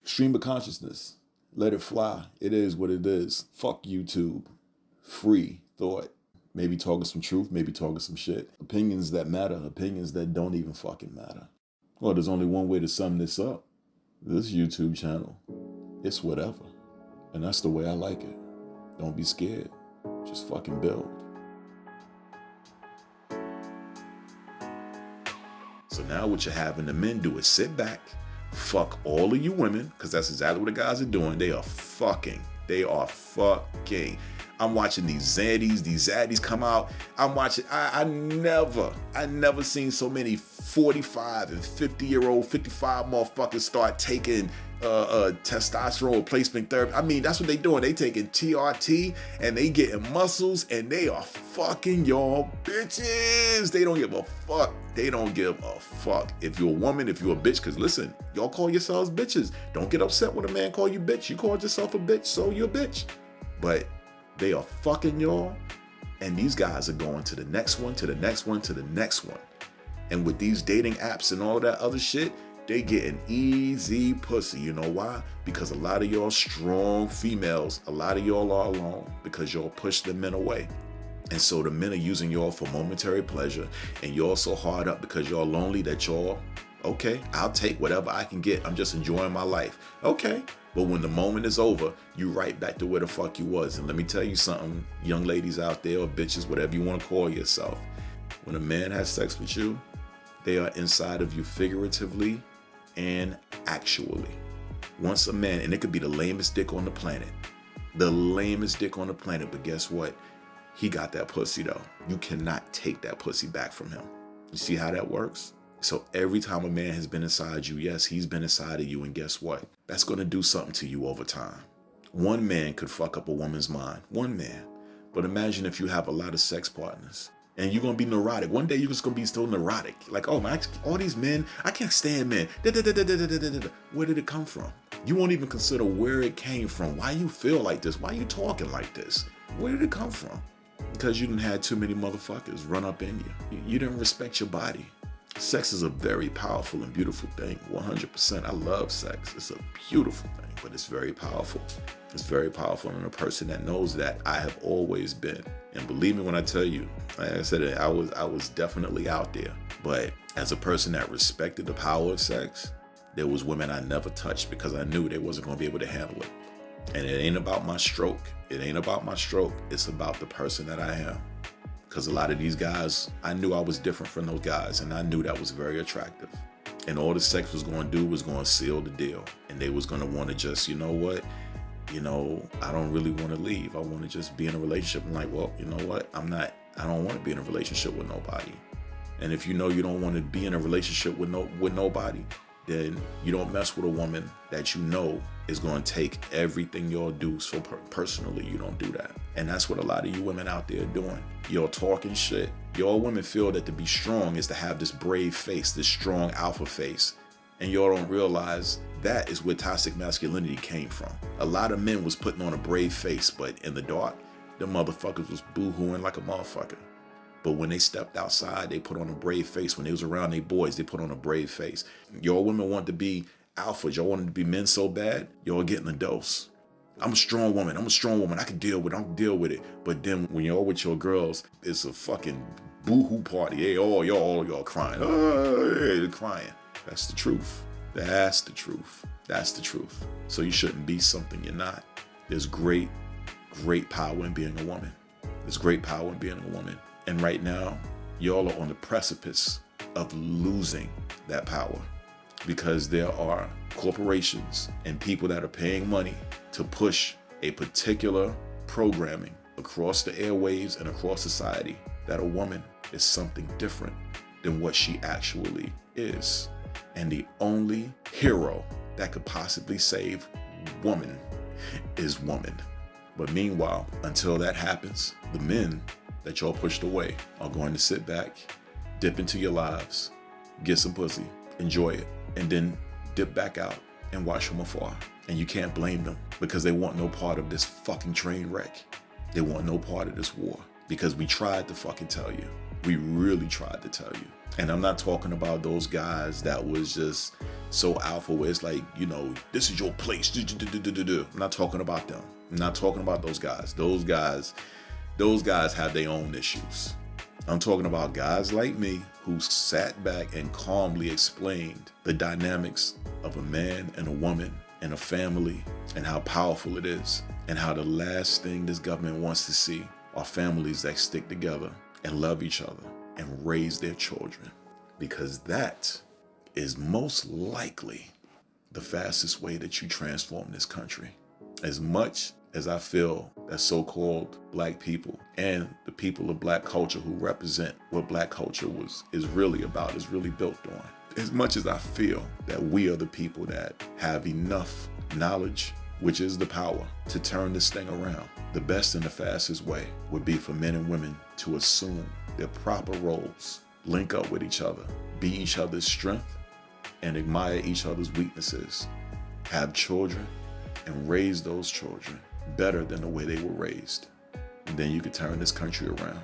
Stream of consciousness. Let it fly. It is what it is. Fuck YouTube. Free thought. Maybe talking some truth, maybe talking some shit. Opinions that matter, opinions that don't even fucking matter. Well, there's only one way to sum this up. This YouTube channel, it's whatever. And that's the way I like it. Don't be scared. Just fucking build. So now what you're having the men do is sit back, fuck all of you women, because that's exactly what the guys are doing. They are fucking. I'm watching these Zaddies come out. I'm watching, I never seen so many 45 and 50-year-old, 55 motherfuckers start taking testosterone replacement therapy. I mean, that's what they doing. They taking TRT and they getting muscles and they are fucking y'all bitches. They don't give a fuck. They don't give a fuck. If you're a woman, if you're a bitch, because listen, y'all call yourselves bitches. Don't get upset when a man call you bitch. You called yourself a bitch, so you're a bitch. But they are fucking y'all, and these guys are going to the next one, to the next one, to the next one. And with these dating apps and all that other shit, they getting easy pussy. You know why? Because a lot of y'all strong females, a lot of y'all are alone because y'all push the men away. And so the men are using y'all for momentary pleasure, and y'all so hard up because y'all lonely that y'all, okay, I'll take whatever I can get. I'm just enjoying my life. Okay. But when the moment is over, you right back to where the fuck you was. And let me tell you something, young ladies out there, or bitches, whatever you want to call yourself. When a man has sex with you, they are inside of you figuratively and actually. Once a man, and it could be the lamest dick on the planet, but guess what? He got that pussy though. You cannot take that pussy back from him. You see how that works? So every time a man has been inside you, yes, he's been inside of you, and guess what? That's going to do something to you over time. One man could fuck up a woman's mind. One man. But imagine if you have a lot of sex partners and you're going to be neurotic. One day you're just going to be still neurotic. Like, oh man, all these men, I can't stand men. Where did it come from? You won't even consider where it came from. Why you feel like this? Why you talking like this? Where did it come from? Because you didn't have too many motherfuckers run up in you. You didn't respect your body. Sex is a very powerful and beautiful thing. 100%. I love sex. It's a beautiful thing, but it's very powerful. It's very powerful. And a person that knows that, I have always been. And believe me when I tell you, like I said, I was definitely out there. But as a person that respected the power of sex, there was women I never touched because I knew they wasn't going to be able to handle it. And it ain't about my stroke. It's about the person that I am. Because a lot of these guys, I knew I was different from those guys, and I knew that was very attractive. And all the sex was going to do was going to seal the deal. And they was going to want to just, you know what? I don't really want to leave. I want to just be in a relationship. I'm like, well, you know what? I don't want to be in a relationship with nobody. And if you know you don't want to be in a relationship with nobody, then you don't mess with a woman that you know is going to take everything y'all do so personally. You don't do that. And that's what a lot of you women out there are doing. Y'all talking shit. Y'all women feel that to be strong is to have this brave face, this strong alpha face. And y'all don't realize that is where toxic masculinity came from. A lot of men was putting on a brave face, but in the dark, the motherfuckers was boo-hooing like a motherfucker. But when they stepped outside, they put on a brave face. When they was around their boys, they put on a brave face. Y'all women want to be alphas. Y'all wanted to be men so bad, y'all getting a dose. I'm a strong woman. I can deal with it. But then when you're with your girls, it's a fucking boo-hoo party. Hey, y'all crying. They're crying. That's the truth. So you shouldn't be something you're not. There's great power in being a woman. And right now, y'all are on the precipice of losing that power because there are corporations and people that are paying money to push a particular programming across the airwaves and across society that a woman is something different than what she actually is. And the only hero that could possibly save woman is woman. But meanwhile, until that happens, the men that y'all pushed away are going to sit back, dip into your lives, get some pussy, enjoy it, and then dip back out and watch from afar. And you can't blame them because they want no part of this fucking train wreck. They want no part of this war because we tried to fucking tell you. We really tried to tell you. And I'm not talking about those guys that was just so alpha where it's like, you know, this is your place. I'm not talking about them. I'm not talking about those guys. Those guys have their own issues. I'm talking about guys like me who sat back and calmly explained the dynamics of a man and a woman and a family and how powerful it is, and how the last thing this government wants to see are families that stick together and love each other and raise their children, because that is most likely the fastest way that you transform this country. As much as I feel that so-called black people and the people of black culture who represent what black culture is really about, is really built on, as much as I feel that we are the people that have enough knowledge, which is the power, to turn this thing around, the best and the fastest way would be for men and women to assume their proper roles, link up with each other, be each other's strength, and admire each other's weaknesses, have children, and raise those children better than the way they were raised. And then you could turn this country around.